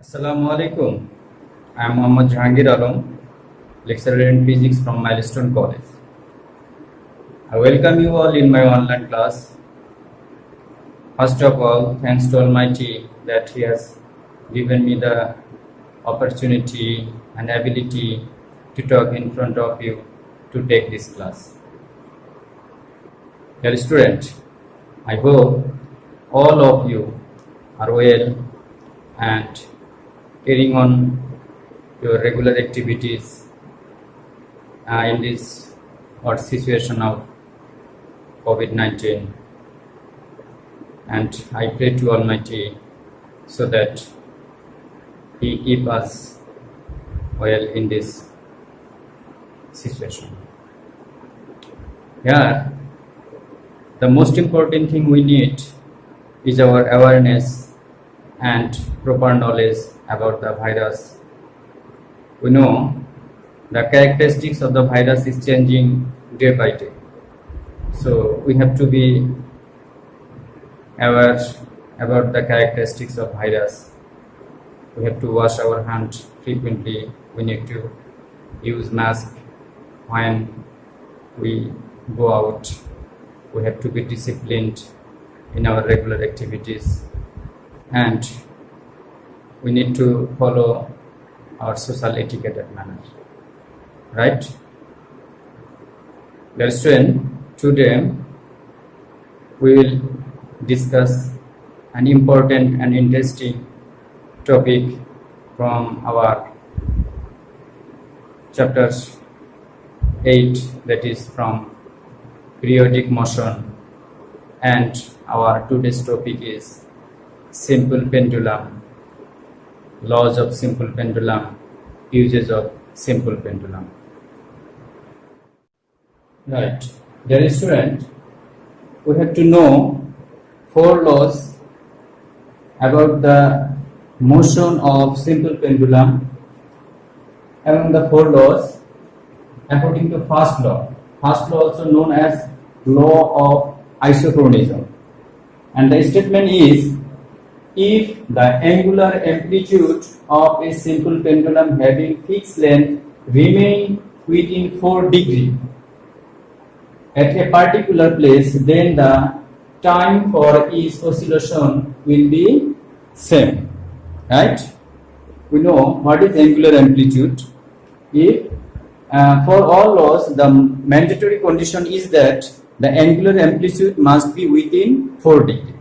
Assalamu alaikum. I am Mohammad Jahangir Alam, lecturer in physics from Milestone College. I welcome you all in my online class. First of all, thanks to Almighty that He has given me the opportunity and ability to talk in front of you to take this class. Dear student, I hope all of you are well and carrying on your regular activities in this hot situation of COVID-19, and I pray to Almighty so that He keep us well in this situation. Here, the most important thing we need is our awareness and proper knowledge about the virus. We know the characteristics of the virus is changing day by day. So we have to be aware about the characteristics of virus. We have to wash our hands frequently. We need to use mask when we go out. We have to be disciplined in our regular activities, and we need to follow our social etiquette manner, right? Dear student, today we will discuss an important and interesting topic from our chapter 8, that is from periodic motion, and our today's topic is simple pendulum, laws of simple pendulum, uses of simple pendulum. Right, dear student, we have to know 4 laws about the motion of simple pendulum. Among the 4 laws, according to first law also known as law of isochronism, and the statement is, if the angular amplitude of a simple pendulum having fixed length remain within 4 degrees at a particular place, then the time for each oscillation will be same. Right? We know what is angular amplitude. If for all laws, the mandatory condition is that the angular amplitude must be within 4 degrees.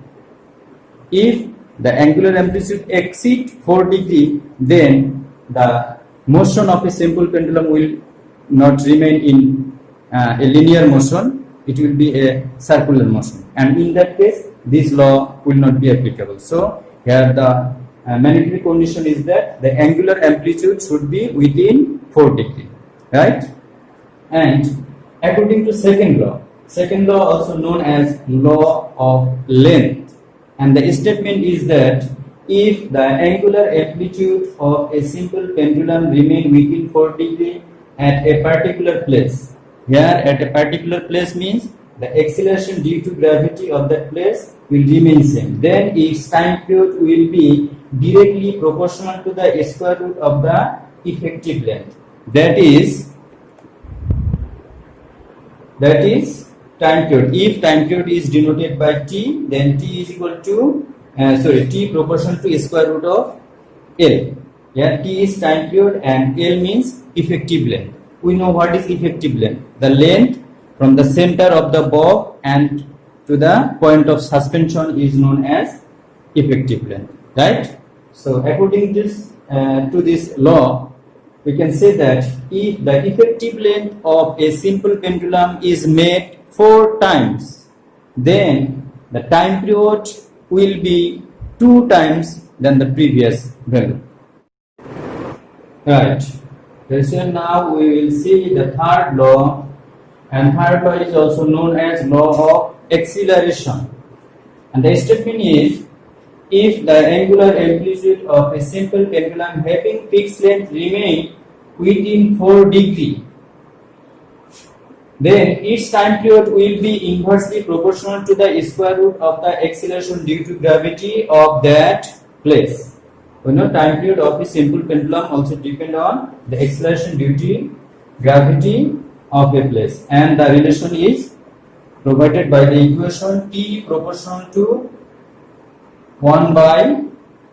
If the angular amplitude exceeds 4 degrees, then the motion of a simple pendulum will not remain in a linear motion, it will be a circular motion, and in that case this law will not be applicable. So here the mandatory condition is that the angular amplitude should be within 4 degrees, right? And according to second law also known as law of length, and the statement is that if the angular amplitude of a simple pendulum remain within 4 degrees at a particular place, here at a particular place means the acceleration due to gravity of that place will remain same, then its time period will be directly proportional to the square root of the effective length. That is time period. If time period is denoted by t, then t is equal to t proportional to square root of L. Here t is time period and L means effective length. We know what is effective length. The length from the center of the bob and to the point of suspension is known as effective length, right? So according to this law, we can say that if the effective length of a simple pendulum is made 4 times, then the time period will be 2 times than the previous value. Right. So now we will see the third law, and third law is also known as law of acceleration, and the statement is, if the angular amplitude of a simple pendulum having fixed length remain within 4 degrees, then its time period will be inversely proportional to the square root of the acceleration due to gravity of that place. We know time period of a simple pendulum also depend on the acceleration due to gravity of a place, and the relation is provided by the equation T proportional to 1 by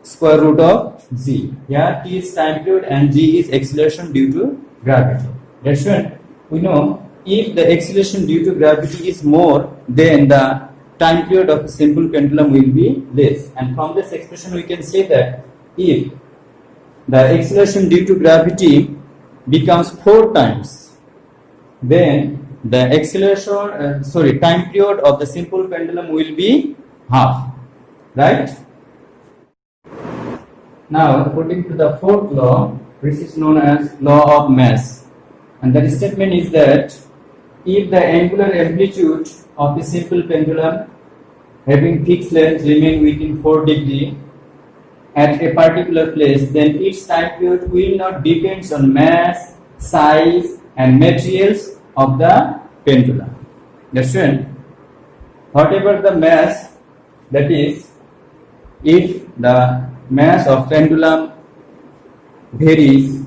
square root of g. Here T is time period and g is acceleration due to gravity. That's right. We know if the acceleration due to gravity is more, then the time period of a simple pendulum will be less. And from this expression we can say that if the acceleration due to gravity becomes 4 times, then the time period of the simple pendulum will be half, right? Now, according to the fourth law, which is known as law of mass, and the statement is that if the angular amplitude of a simple pendulum having fixed length remain within 4 degrees at a particular place, then its time period will not depend on mass, size, and materials of the pendulum. That's right. Whatever the mass, that is, if the mass of pendulum varies,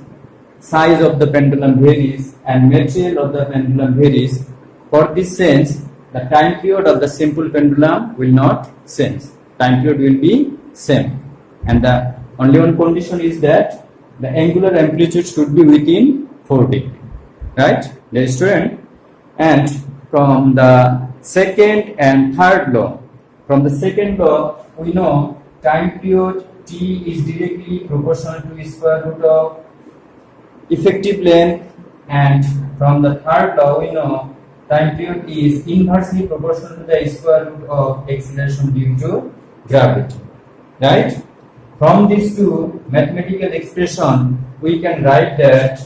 size of the pendulum varies, and material of the pendulum varies, for this sense, the time period of the simple pendulum will not change. Time period will be same. And the only one condition is that the angular amplitude should be within 4 degrees. Right? Dear student. And from the second and third law, from the second law, we know time period T is directly proportional to square root of effective length, and from the third law we know time period is inversely proportional to the square root of acceleration due to gravity. Right? From these two mathematical expression, we can write that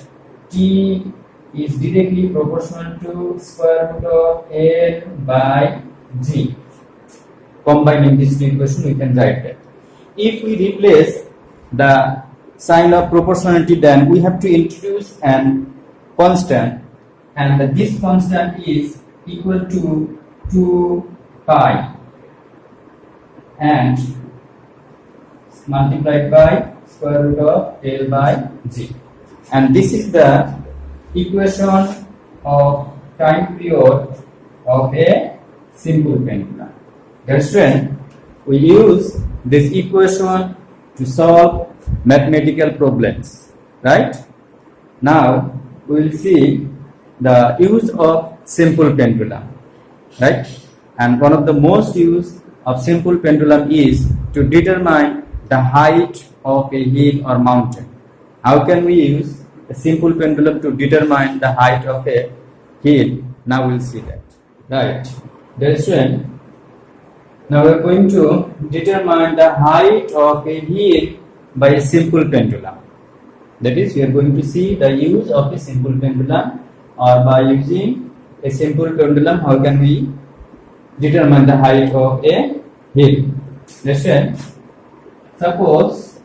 T is directly proportional to square root of L by G. Combining these two equations, we can write that. If we replace the sign of proportionality, then we have to introduce an constant, and this constant is equal to 2 pi and multiplied by square root of L by G. And this is the equation of time period of a simple pendulum. That's when we use this equation to solve mathematical problems, right? Now we will see the use of simple pendulum, right? And one of the most use of simple pendulum is to determine the height of a hill or mountain. How can we use a simple pendulum to determine the height of a hill? Now we'll see that, right? That's when now we are going to determine the height of a hill by a simple pendulum. That is, we are going to see the use of a simple pendulum, or by using a simple pendulum, how can we determine the height of a hill. Listen, suppose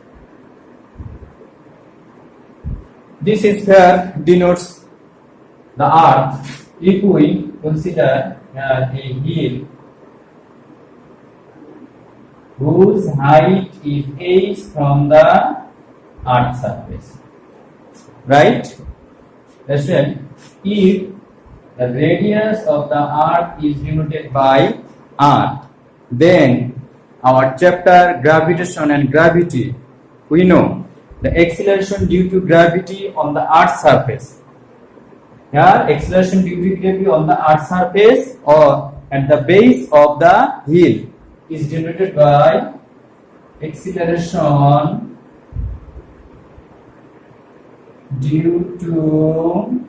this sphere denotes the earth. If we consider a hill whose height is h from the earth surface, right? That's right. If the radius of the earth is denoted by r, then our chapter gravitation and gravity, we know the acceleration due to gravity on the earth surface. Here, acceleration due to gravity on the earth surface or at the base of the hill is denoted by acceleration due to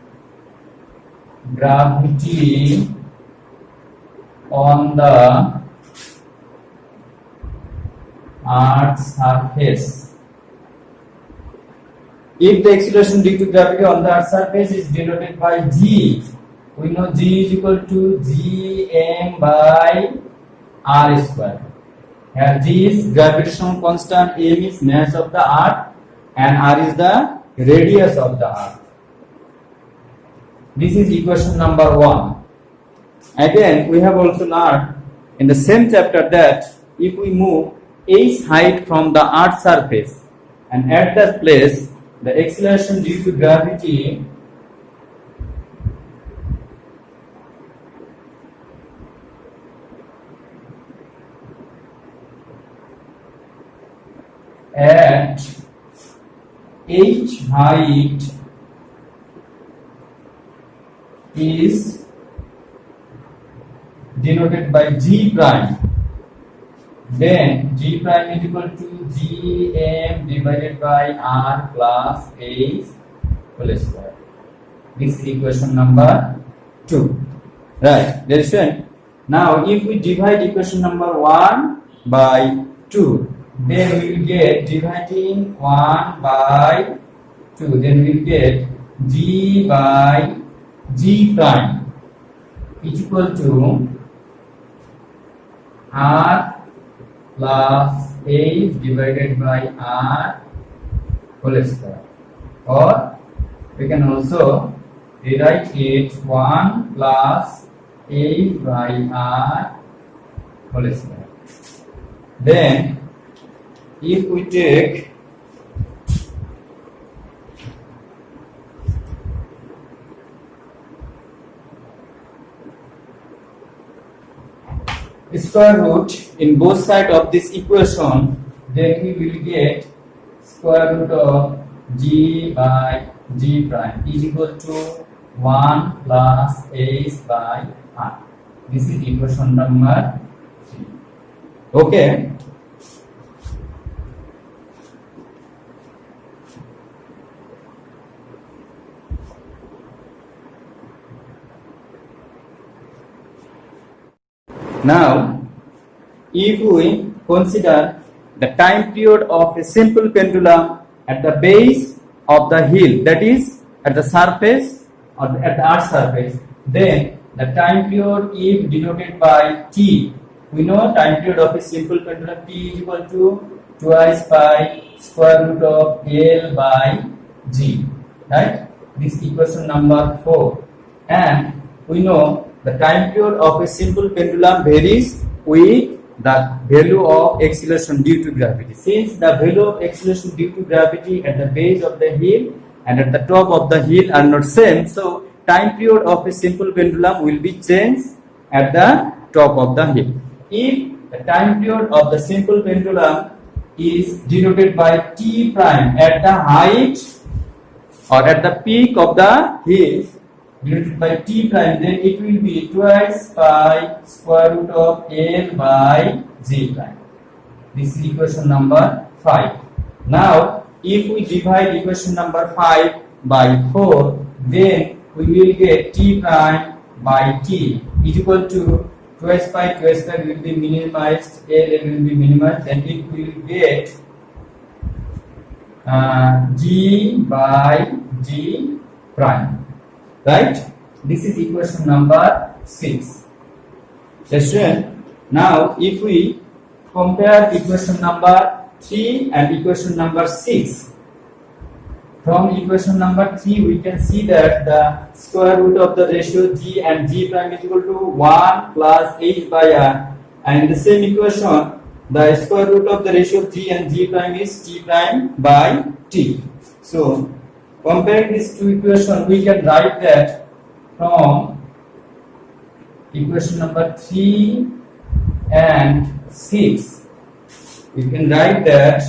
gravity on the Earth's surface. If the acceleration due to gravity on the Earth's surface is denoted by g, we know g is equal to gm by r square. Here g is gravitational constant, m is mass of the Earth, and r is the radius of the Earth. This is equation number 1. Again, we have also learned in the same chapter that if we move h height from the Earth's surface, and at that place the acceleration due to gravity at h height is denoted by g prime, then g prime is equal to gm divided by r plus h whole square. This is equation number 2. Right, there is one. Now if we divide equation number 1 by 2, then we will get dividing 1 by 2, then we will get g by g prime is equal to r plus h divided by r whole square, or we can also rewrite it 1 plus h by r whole square. Then if we take square root in both sides of this equation, then we will get square root of g by g prime is equal to 1 plus h by r. This is equation number 3. Okay. Now, if we consider the time period of a simple pendulum at the base of the hill, that is at the surface or at the earth surface, then the time period is denoted by t. We know time period of a simple pendulum t is equal to twice pi square root of L by g. Right? This is equation number 4. And we know the time period of a simple pendulum varies with the value of acceleration due to gravity. Since the value of acceleration due to gravity at the base of the hill and at the top of the hill are not same, so time period of a simple pendulum will be changed at the top of the hill. If the time period of the simple pendulum is denoted by t prime at the height or at the peak of the hill denoted by t prime, then it will be twice pi square root of L by g prime. This is equation number 5. Now, if we divide equation number 5 by 4, then we will get t prime by t is equal to twice pi will be minimized, L will be minimized, then it will get g by g prime. Right? This is equation number 6. Question. Now, if we compare equation number 3 and equation number 6, from equation number 3 we can see that the square root of the ratio g and g prime is equal to 1 plus h by r, and in the same equation the square root of the ratio g and g prime is t prime by t. So, comparing these two equations, we can write that from equation number 3 and 6, we can write that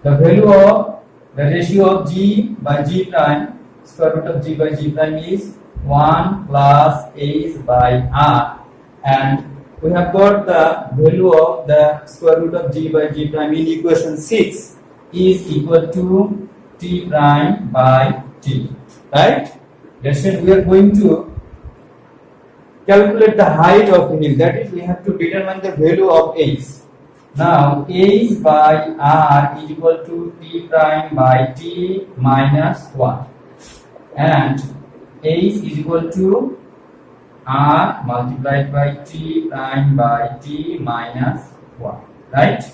the value of the ratio of g by g prime, square root of g by g prime is 1 plus h by r, and we have got the value of the square root of g by g prime in equation 6 is equal to t prime by t. Right? That's it. We are going to calculate the height of the hill. That is, we have to determine the value of h. Now, h by r is equal to t prime by t minus 1, and h is equal to r multiplied by t prime by t minus 1. Right?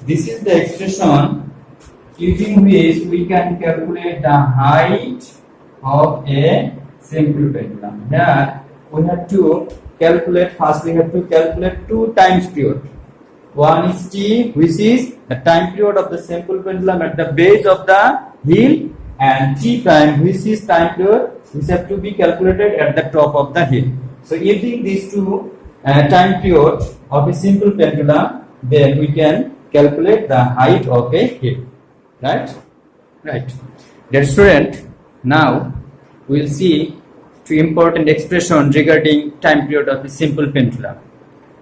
This is the expression using which we can calculate the height of a simple pendulum. Here we have to calculate, first we have to calculate 2 times period. one is t, which is the time period of the simple pendulum at the base of the hill, and t prime, which is time period which have to be calculated at the top of the hill. So using these two time period of a simple pendulum, then we can calculate the height of a hill. Right? Right. Dear student, now we will see two important expressions regarding time period of a simple pendulum.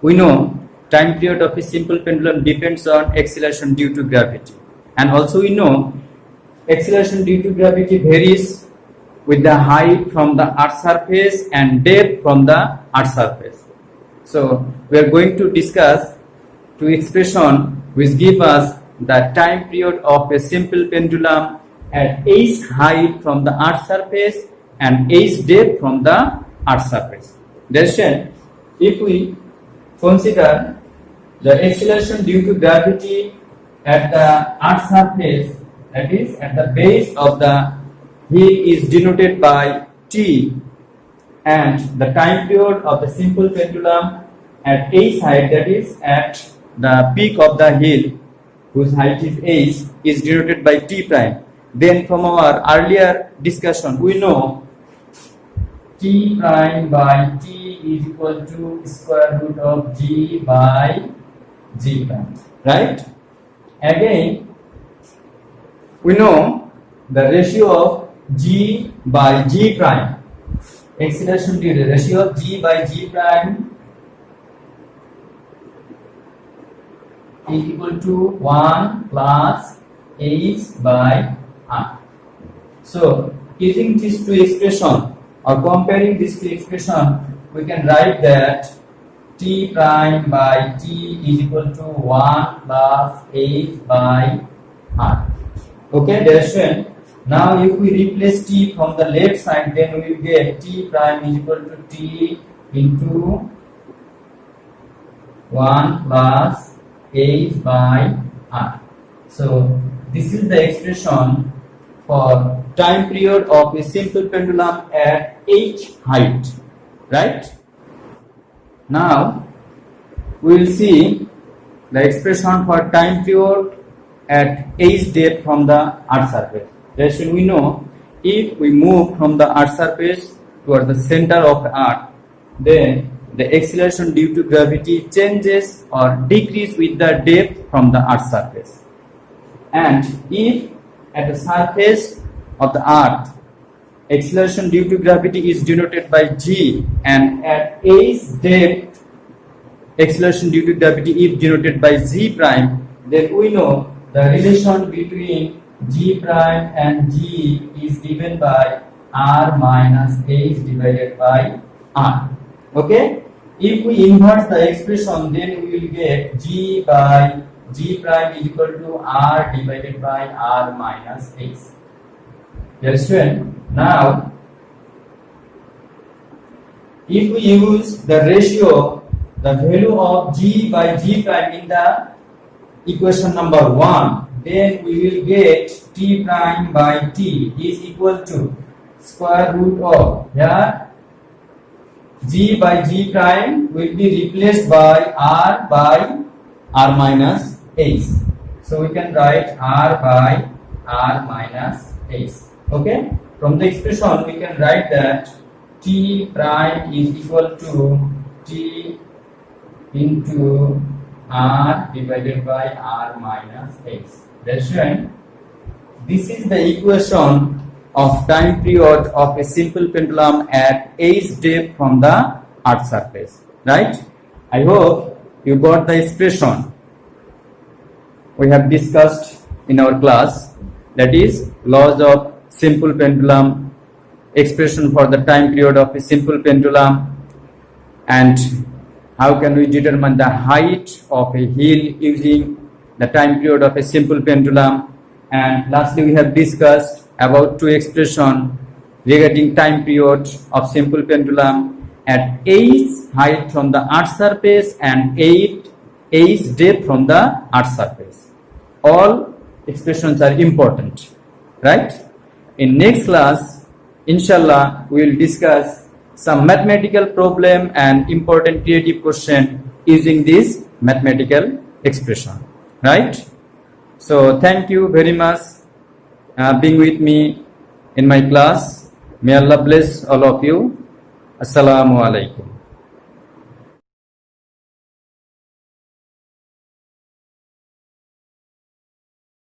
We know time period of a simple pendulum depends on acceleration due to gravity, and also we know acceleration due to gravity varies with the height from the earth's surface and depth from the earth's surface. So we are going to discuss two expressions which give us the time period of a simple pendulum at h height from the earth's surface and h depth from the earth's surface. Therefore, if we consider the acceleration due to gravity at the earth's surface, that is at the base of the hill, is denoted by t, and the time period of the simple pendulum at h height, that is at the peak of the hill whose height is h, is denoted by t prime. Then from our earlier discussion we know t prime by t is equal to square root of g by g prime, right? Again we know the ratio of g by g prime, acceleration due to the ratio of g by g prime is equal to 1 plus h by r. So using these two expressions or comparing these two expressions, we can write that t prime by t is equal to 1 plus h by r. Okay, therefore now if we replace t from the left side, then we will get t prime is equal to t into 1 plus h by r. So this is the expression for time period of a simple pendulum at h height, right? Now we will see the expression for time period at h depth from the earth's surface. Therefore we know if we move from the earth's surface towards the center of the earth, then the acceleration due to gravity changes or decreases with the depth from the earth's surface. And if at the surface of the earth acceleration due to gravity is denoted by g, and at h depth acceleration due to gravity is denoted by g prime, then we know the relation between g prime and g is given by r minus h divided by r. Okay, if we invert the expression, then we will get g by g prime is equal to r divided by r minus h. Yes, now if we use the ratio, the value of g by g prime in the equation number 1, then we will get t prime by t is equal to square root of, here g by g prime will be replaced by r minus h. So we can write r by r minus h. Okay, from the expression we can write that t prime is equal to t into r divided by r minus h. That's right. This is the equation of time period of a simple pendulum at h depth from the earth's surface, right? I hope you got the expression we have discussed in our class, that is laws of simple pendulum, expression for the time period of a simple pendulum, and how can we determine the height of a hill using the time period of a simple pendulum. And lastly we have discussed about two expressions regarding time period of simple pendulum at h height from the earth's surface and h depth from the earth's surface. All expressions are important, right? In next class, inshallah, we will discuss some mathematical problem and important creative question using this mathematical expression, right? So thank you very much being with me in my class. May Allah bless all of you. Assalamu alaikum.